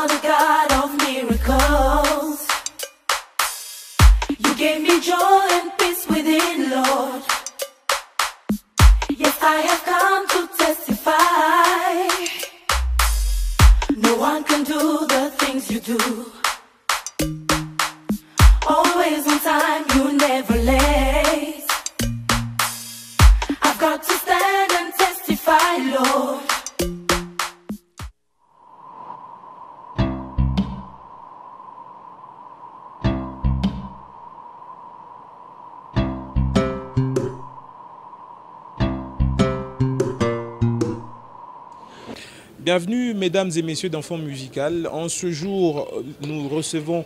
are the God of miracles. You gave me joy and peace within, Lord. Yes, I have come to testify. No one can do the things you do. Always on time, you never late. I've got to stand and testify, Lord. Bienvenue mesdames et messieurs d'Enfants Musical. En ce jour, nous recevons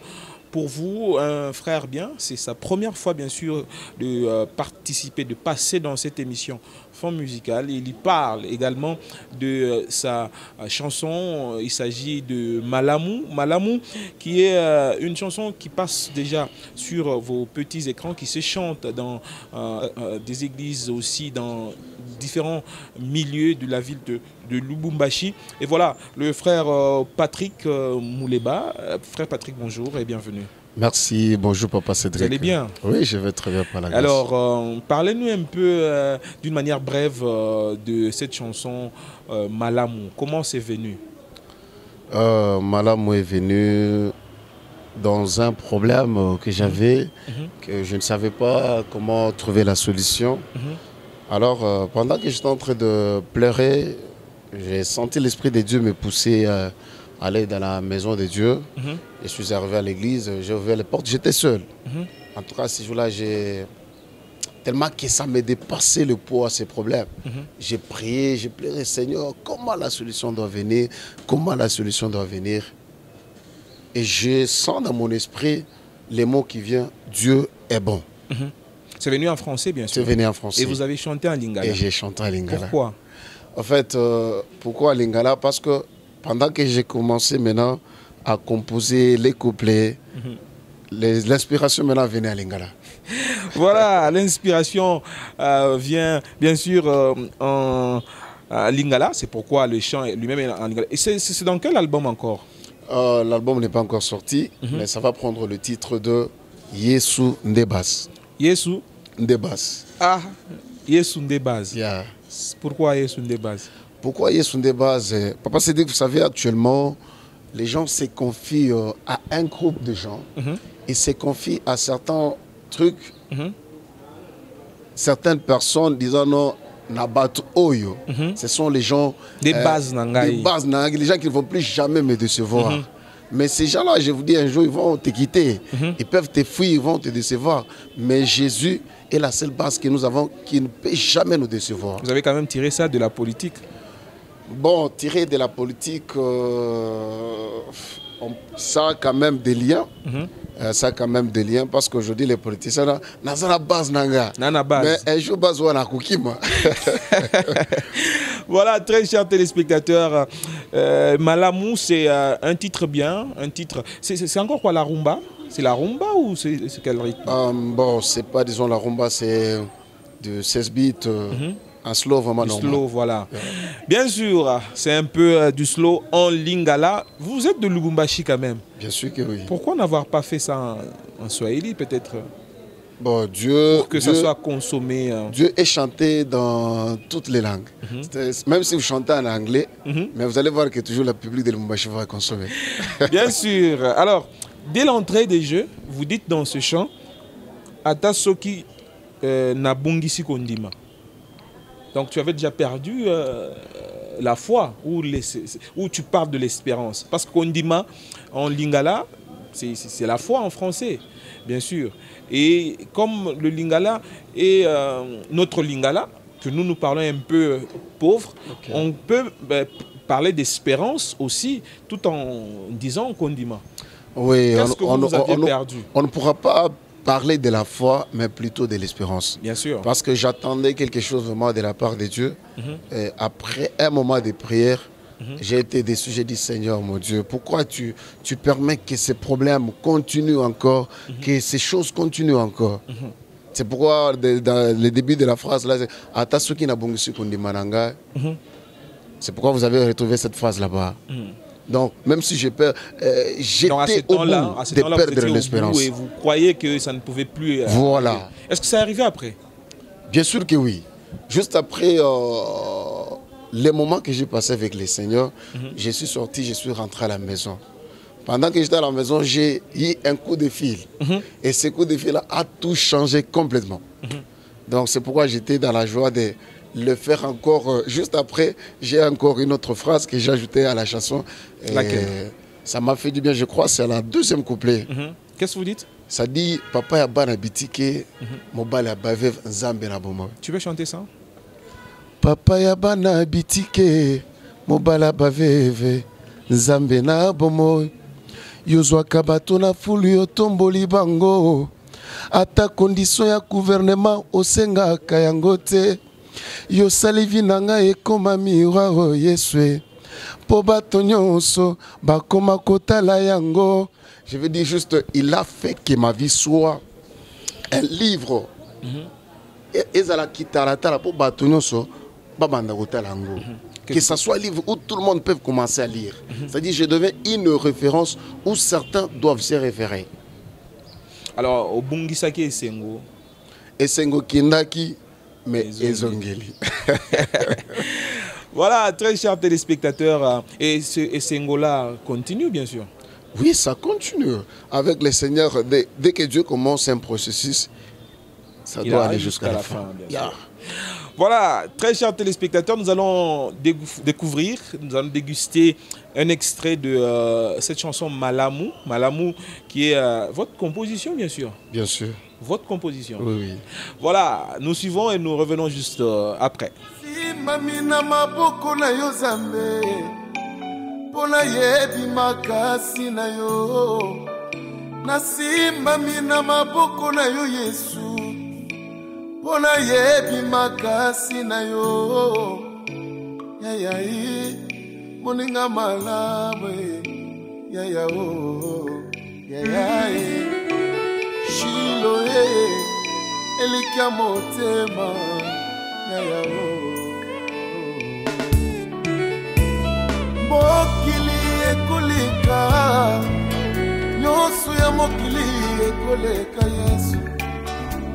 pour vous un frère bien. C'est sa première fois bien sûr de participer, de passer dans cette émission Enfants Musical. Il y parle également de sa chanson. Il s'agit de Malamou. Malamou qui est une chanson qui passe déjà sur vos petits écrans, qui se chante dans des églises aussi, dans différents milieux de la ville de Lubumbashi. Et voilà, le frère Patrick Mouleba. Frère Patrick, bonjour et bienvenue. Merci, bonjour Papa Cédric. Vous allez bien? Oui, je vais très bien par la grâce. Alors, parlez-nous un peu d'une manière brève de cette chanson Malamou. Comment c'est venu? Malamou est venu dans un problème que j'avais, que je ne savais pas comment trouver la solution. Alors, pendant que j'étais en train de pleurer, j'ai senti l'Esprit de Dieu me pousser à aller dans la maison de Dieu. Je suis arrivé à l'église, j'ai ouvert les portes, j'étais seul. En tout cas, ce jour-là, tellement que ça me dépassait le poids, ces problèmes. J'ai prié, j'ai pleuré, Seigneur, comment la solution doit venir? Comment la solution doit venir? Et je sens dans mon esprit les mots qui viennent, Dieu est bon. C'est venu en français, bien sûr. C'est venu en français. Et vous avez chanté en lingala. Et j'ai chanté en lingala. Pourquoi? En fait, pourquoi en lingala? Parce que pendant que j'ai commencé maintenant à composer les couplets, l'inspiration maintenant venait à lingala. Voilà, l'inspiration vient bien sûr en lingala. C'est pourquoi le chant lui-même est en lingala. Et c'est dans quel album encore? L'album n'est pas encore sorti, mais ça va prendre le titre de Yesu Ndebas. Yesu Ndebas. Ah, Yesu Ndebas. Yeah. Pourquoi Yesu Ndebas? Pourquoi Yesu Ndebas? Papa Cédric, vous savez, actuellement, les gens se confient à un groupe de gens. Ils se confient à certains trucs. Certaines personnes disant non, Nabat Oyo. Ce sont les gens. Des bases Nangaï. Des bases Nangaï, les gens qui ne vont plus jamais me décevoir. Mais ces gens-là, je vous dis, un jour, ils vont te quitter. Ils peuvent te fuir, ils vont te décevoir. Mais Jésus est la seule base que nous avons qui ne peut jamais nous décevoir. Vous avez quand même tiré ça de la politique? Bon, tirer de la politique, ça a quand même des liens. Ça a quand même des liens parce qu'aujourd'hui, les politiciens, n'ont pas base. Mais un jour, base, on a Koukima. Voilà, très chers téléspectateurs, Malamou, c'est un titre bien, un titre. C'est encore quoi, la rumba? C'est la rumba ou c'est quel rythme? Bon, c'est pas, disons, la rumba, c'est de 16 bits. Un slow vraiment normal. Slow, voilà. Bien sûr, c'est un peu du slow en lingala. Vous êtes de Lubumbashi quand même. Bien sûr que oui. Pourquoi n'avoir pas fait ça en swahili peut-être? Bon, Dieu... Pour que ça soit consommé. Dieu est chanté dans toutes les langues. Même si vous chantez en anglais, mais vous allez voir que toujours le public de Lubumbashi va consommer. Bien sûr. Alors, dès l'entrée des jeux, vous dites dans ce chant, Atasoki Nabungisi Kondima. Donc tu avais déjà perdu la foi, ou tu parles de l'espérance. Parce qu'on dit en lingala, c'est la foi en français, bien sûr. Et comme le lingala est notre lingala, que nous parlons un peu pauvre, on peut parler d'espérance aussi, tout en disant Kondima. Oui, qu'est-ce que vous aviez perdu? On ne pourra pas parler de la foi, mais plutôt de l'espérance. Bien sûr. Parce que j'attendais quelque chose vraiment de la part de Dieu. Et après un moment de prière, j'ai été déçu. J'ai dit, Seigneur, mon Dieu, pourquoi tu permets que ces problèmes continuent encore, que ces choses continuent encore? C'est pourquoi, dans le début de la phrase, là, c'est Atasuki na bungisu kundi mananga. C'est pourquoi vous avez retrouvé cette phrase là-bas. Donc, même si j'ai peur, j'étais au bout de perdre l'espérance. Et vous croyez que ça ne pouvait plus... Voilà. Est-ce que ça est arrivé après? Bien sûr que oui. Juste après les moments que j'ai passés avec les seigneurs, je suis sorti, je suis rentré à la maison. Pendant que j'étais à la maison, j'ai eu un coup de fil. Et ce coup de fil-là a tout changé complètement. Donc c'est pourquoi j'étais dans la joie de le faire encore. Juste après, j'ai encore une autre phrase que j'ai ajoutée à la chanson. Laquelle? Ça m'a fait du bien, je crois, c'est la deuxième couplet. Qu'est-ce que vous dites? Ça dit « Papa ya bana bitike, mobile ya bavev nzambe na bomo ». Tu veux chanter ça? Papa ya bana bitike, mobile ya bavev nzambe na bomo. Yozwaka bato na fulu yo tomboli bango. Ata condition ya gouvernement osengaka yango te. Yo salivi na ngai ekoma miroir Yesue. Po bato nyonso bakoma kotala yango. Je veux dire juste, il a fait que ma vie soit un livre. Et ça la quittara pour bato nyonso babanda kotala yango. Que ce soit un livre où tout le monde peut commencer à lire. C'est-à-dire je deviens une référence où certains doivent se référer. Alors, au Bungisaki et Sengo. Et Sengo Kindaki, mais Ezongeli. Voilà, très chers téléspectateurs. Et ce Sengo-là continue, bien sûr. Oui, ça continue. Avec le Seigneur, dès que Dieu commence un processus, ça doit aller jusqu'à la fin. Bien sûr. Voilà, très chers téléspectateurs, nous allons découvrir, nous allons déguster un extrait de cette chanson Malamu. Malamu qui est votre composition, bien sûr. Bien sûr. Votre composition. Oui, oui. Voilà, nous suivons et nous revenons juste après. Pona yebi makasi na yo yaya yi moninga malamu yaya o yaya yi shilo elikia motema yaya o mokili ekoleka nyonso ya mokili ekoleka Yesu.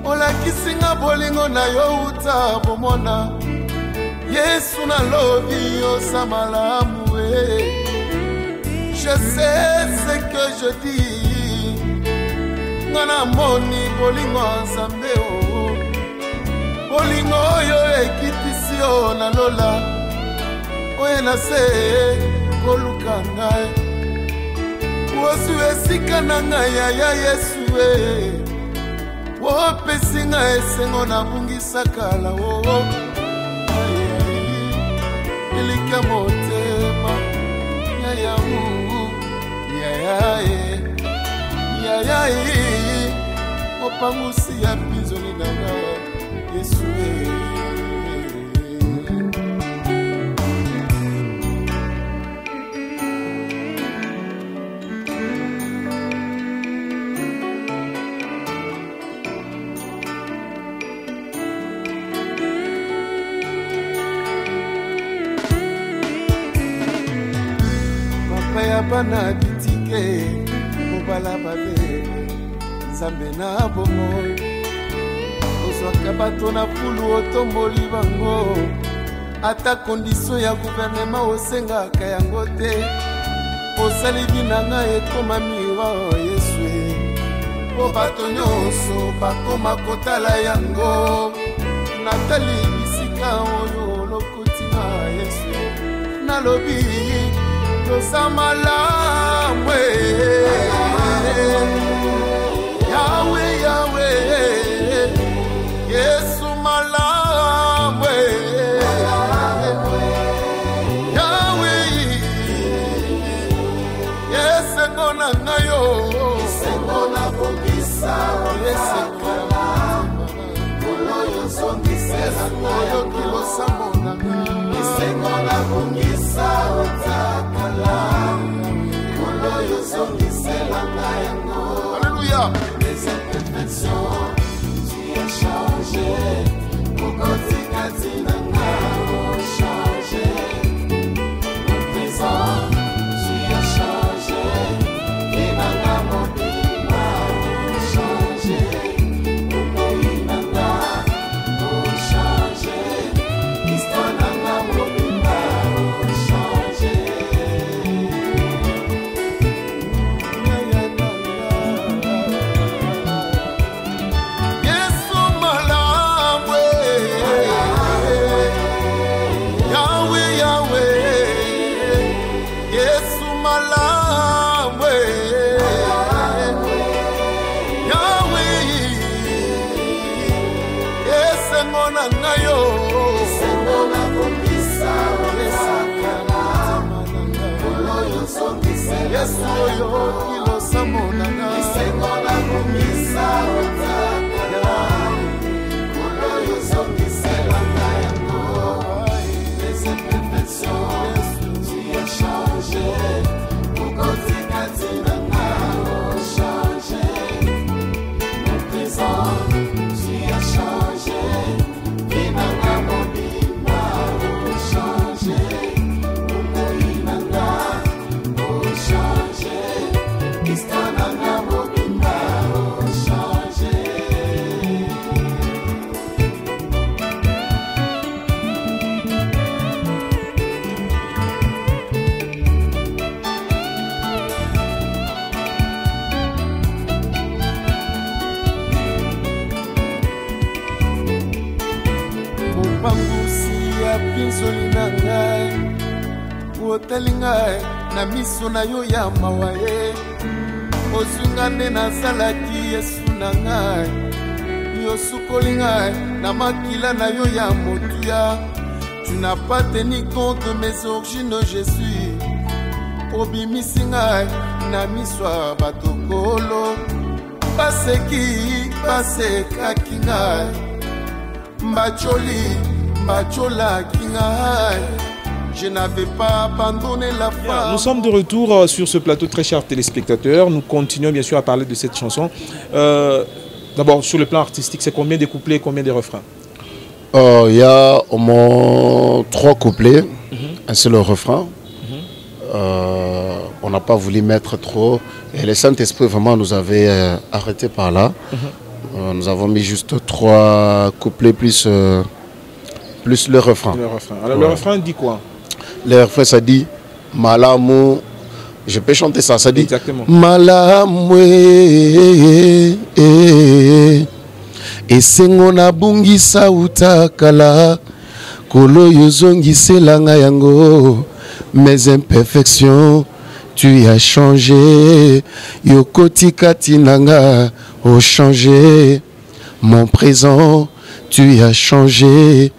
Ola kisinga bolingo na yo uta bomona Yesu na lobi osa malamu. Je sais ce que je dis. Ngana moni bolingo nzambe o. Bolingo yo ekitisi o na lola. Oye na se koluka ngai. Wosu esika na ngai ya Yesu o pesinga esengo na bungisa kala o ilika motema ya opangusi ya pinzoli nanga Yesu bana bitike mobala babe nzambe na bomoyi ozwaka bato na fulu otomboli bango ata condition ya gouvernement osengaka yango te osali bina ngai ekoma miroir Yesu po bato nyonso bakoma kotala yango natali bisika oyo lokoti na Yesu nalobi Samalamu Yahweh Yahweh Yesu malamu Yahweh Yesu kona nayo Sengona bogisa Yesu Koloyo songisa Koloyo kilo samona Sengona bogisa Alléluia. Les imperfections, tu as changé. Kokoti katina ngao changé. Au présent, tu nayoki losambo nanga esengo na komisa otakala kolo yozongiselanga yango les imperfections tu as changé okotika tinanga ochangé mon présent tu as changé vinanga mobimba ochangé okoinanga ochangé istananga mobimba ochangé. Mopangusi ya pinzoli na ngai otali ngai na miso na yo ya mawa ye ozwinga nde nazalaki yesu na ngai yosukoli ngai na makila na yo ya motuya. Tu n'as pas tenu compte de mes origines Jésus obimisi ngai na miso ya batokolo baseki basekaki ngai mbacholi mbacholaki ngai. Je n'avais pas abandonné la foi. Nous sommes de retour sur ce plateau, très chers téléspectateurs. Nous continuons bien sûr à parler de cette chanson. D'abord, sur le plan artistique, c'est combien de couplets, combien de refrains? Il y a au moins 3 couplets, un seul refrain. On n'a pas voulu mettre trop. Et le Saint-Esprit vraiment nous avait arrêté par là. Nous avons mis juste 3 couplets plus le refrain. Alors le refrain dit quoi? Le refrain ça dit Malamu. Je peux chanter ça, ça dit exactement. Malamu esengo na bungisa utakala kolo yozongiselanga yango mes imperfections tu as changé yokotika tinanga oh changé mon présent tu as changé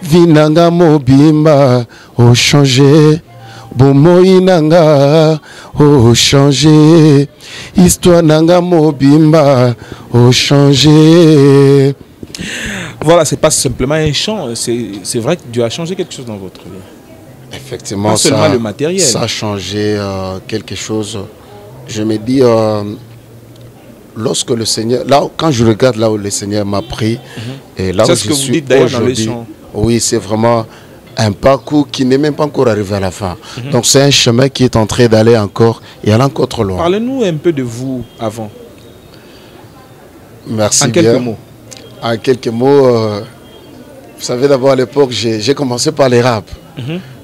vinanga mobimba oh changé bomoi nanga oh changé histoire nanga mobimba oh changé. Voilà, c'est pas simplement un chant, c'est vrai que Dieu a changé quelque chose dans votre vie. Effectivement, pas seulement le matériel. Ça a changé quelque chose. Je me dis, lorsque le Seigneur, là, quand je regarde là où le Seigneur m'a pris, et là où c'est ce que vous dites d'ailleurs dans les chants. Oui, c'est vraiment un parcours qui n'est même pas encore arrivé à la fin. Donc c'est un chemin qui est en train d'aller encore et aller encore trop loin. Parlez-nous un peu de vous avant. Merci en bien. quelques mots. En quelques mots, vous savez d'abord à l'époque, j'ai commencé par les rap.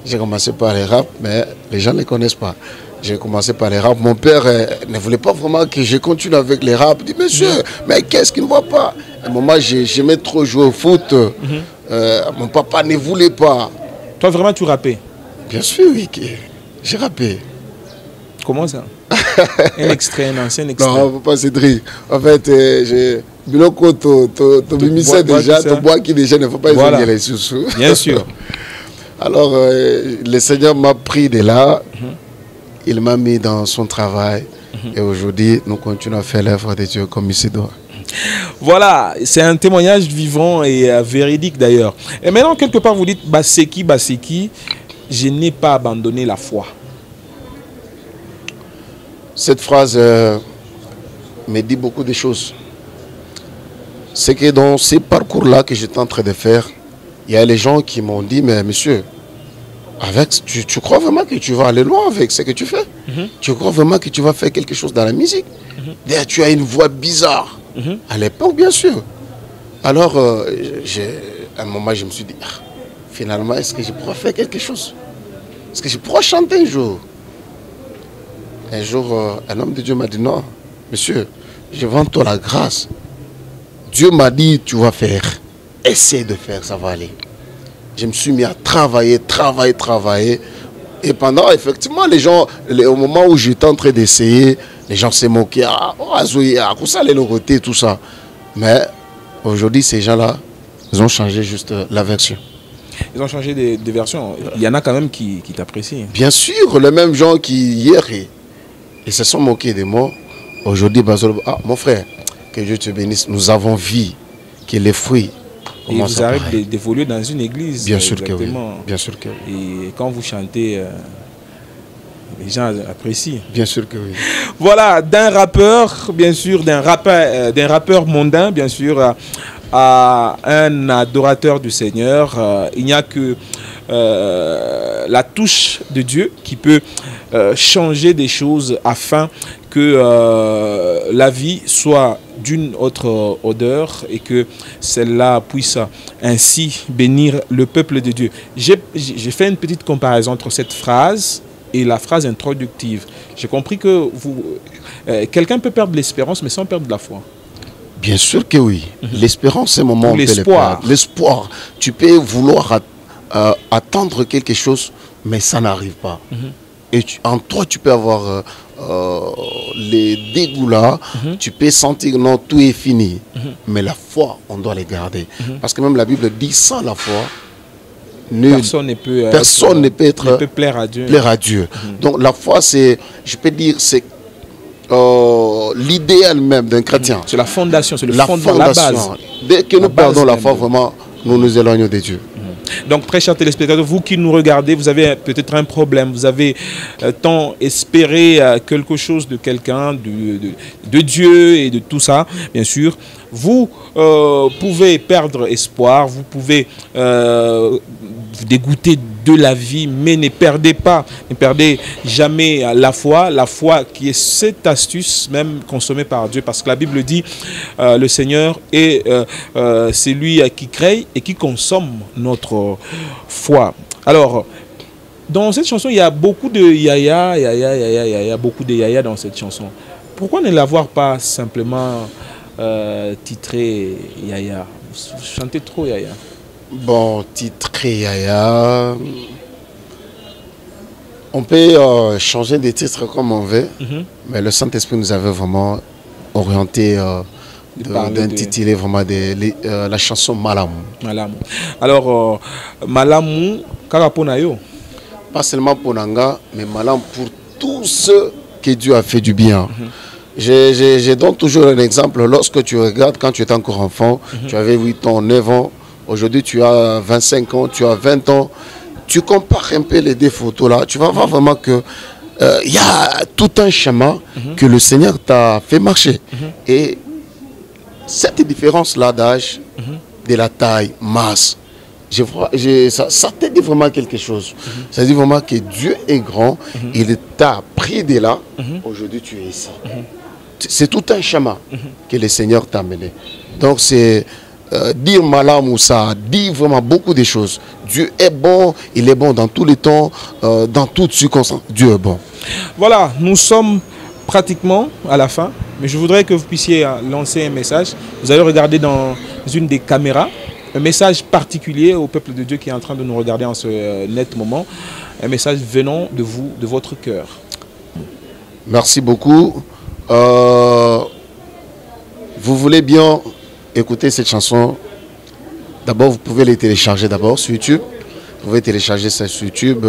J'ai commencé par les rap, mais les gens ne les connaissent pas. J'ai commencé par les rap. Mon père ne voulait pas vraiment que je continue avec les rap. Il dit, monsieur, mais qu'est-ce qu'il ne voit pas? À un moment, j'aimais trop jouer au foot. Mon papa ne voulait pas. Toi, vraiment, tu rappais? Bien sûr, oui. J'ai rappé. Comment ça? Un extrait, un ancien extrait. Non, papa Cédric. En fait, j'ai... Biloko, tu déjà, tu bois qui déjà ne faut pas éloigner les sous-sous. Bien sûr. Alors, le Seigneur m'a pris de là. Il m'a mis dans son travail. Et aujourd'hui, nous continuons à faire l'œuvre de Dieu comme il se doit. Voilà, c'est un témoignage vivant et véridique d'ailleurs. Et maintenant, quelque part, vous dites, Baseki, Baseki, je n'ai pas abandonné la foi. Cette phrase me dit beaucoup de choses. C'est que dans ces parcours-là que j'étais en train de faire, il y a les gens qui m'ont dit, mais monsieur, avec, tu crois vraiment que tu vas aller loin avec ce que tu fais? Tu crois vraiment que tu vas faire quelque chose dans la musique? D'ailleurs, tu as une voix bizarre. À l'époque, bien sûr. Alors, à un moment, je me suis dit, finalement, est-ce que je pourrais faire quelque chose? Est-ce que je pourrais chanter un jour? Un jour, un homme de Dieu m'a dit, non, monsieur, je vends toi la grâce. Dieu m'a dit, tu vas faire. Essaie de faire, ça va aller. Je me suis mis à travailler. Et pendant, effectivement, les gens, au moment où j'étais en train d'essayer, les gens se moquaient. Tout ça. Mais aujourd'hui, ces gens-là, ils ont changé juste la version. Ils ont changé de version. Il y en a quand même qui t'apprécient. Bien sûr, les mêmes gens qui, hier, Ils se sont moqués de moi. Aujourd'hui, ah, mon frère, que Dieu te bénisse. Nous avons vu que les fruits. Et vous arrivez d'évoluer dans une église. Bien sûr que oui. Bien sûr que oui. Et quand vous chantez, les gens apprécient. Bien sûr que oui. Voilà, d'un rappeur, bien sûr, d'un rappeur mondain, bien sûr, à un adorateur du Seigneur. Il n'y a que la touche de Dieu qui peut changer des choses afin que la vie soit d'une autre odeur et que celle-là puisse ainsi bénir le peuple de Dieu. J'ai fait une petite comparaison entre cette phrase et la phrase introductive. J'ai compris que quelqu'un peut perdre l'espérance mais sans perdre la foi. Bien sûr que oui. L'espérance, c'est un moment où l'espoir. L'espoir. Tu peux vouloir attendre quelque chose, mais ça n'arrive pas. Et en toi, tu peux avoir les dégoûts là. Tu peux sentir non, tout est fini. Mais la foi, on doit les garder. Parce que même la Bible dit, sans la foi, personne ne peut plaire à Dieu. Plaire à Dieu. Donc la foi, c'est, je peux dire, c'est l'idéal même d'un chrétien. C'est la fondation, c'est le fondement, la base. Dès que nous perdons la foi, vraiment, nous nous éloignons de Dieu. Donc, très chers téléspectateurs, vous qui nous regardez, vous avez peut-être un problème, vous avez tant espéré quelque chose de quelqu'un, de Dieu et de tout ça, bien sûr. Vous pouvez perdre espoir, vous pouvez vous dégoûter de la vie, mais ne perdez jamais la foi qui est cette astuce même consommée par Dieu, parce que la Bible dit le Seigneur est celui qui crée et qui consomme notre foi. Alors, dans cette chanson, il y a beaucoup de yaya, beaucoup de yaya dans cette chanson. Pourquoi ne l'avoir pas simplement titré yaya? Vous chantez trop yaya. Bon, titré yaya. On peut changer des titres comme on veut, mais le Saint-Esprit nous avait vraiment orienté d'intituler vraiment la chanson Malamu. Malamu. Alors, Malamu, Karaponayo. Pas seulement pour Nanga, mais Malamu pour tous ceux que Dieu a fait du bien. Je donne toujours un exemple. Lorsque tu regardes, quand tu étais encore enfant, tu avais 8 ans, 9 ans, aujourd'hui tu as 25 ans, tu as 20 ans, tu compares un peu les deux photos là, tu vas voir vraiment que y a tout un chemin que le Seigneur t'a fait marcher. Et cette différence-là d'âge, de la taille, masse, ça te dit vraiment quelque chose. Ça dit vraiment que Dieu est grand, il t'a pris de là, aujourd'hui tu es ici. C'est tout un chemin que le Seigneur t'a mené. Donc c'est dire Malamu, ça dit vraiment beaucoup de choses. Dieu est bon, il est bon dans tous les temps, dans toutes circonstances. Dieu est bon. Voilà, nous sommes pratiquement à la fin, mais je voudrais que vous puissiez lancer un message. Vous allez regarder dans une des caméras un message particulier au peuple de Dieu qui est en train de nous regarder en ce net moment, un message venant de vous, de votre cœur. Merci beaucoup. Vous voulez bien écouter cette chanson? D'abord, vous pouvez les télécharger d'abord sur YouTube. Vous pouvez télécharger ça sur YouTube.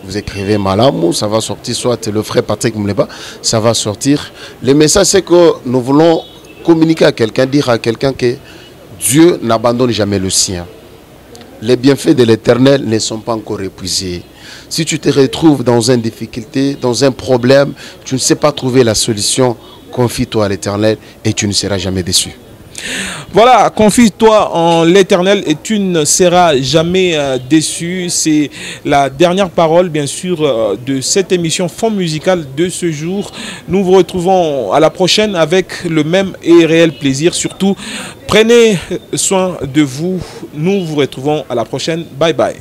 Vous écrivez Malamu, ça va sortir. Soit le frère Patrick Mouleba, ça va sortir. Le message, c'est que nous voulons communiquer à quelqu'un, dire à quelqu'un que Dieu n'abandonne jamais le sien. Les bienfaits de l'Éternel ne sont pas encore épuisés. Si tu te retrouves dans une difficulté, dans un problème, tu ne sais pas trouver la solution, confie-toi à l'Éternel et tu ne seras jamais déçu. Voilà, confie-toi en l'Éternel et tu ne seras jamais déçu. C'est la dernière parole, bien sûr, de cette émission Fond Musical de ce jour. Nous vous retrouvons à la prochaine avec le même et réel plaisir. Surtout, prenez soin de vous. Nous vous retrouvons à la prochaine. Bye bye.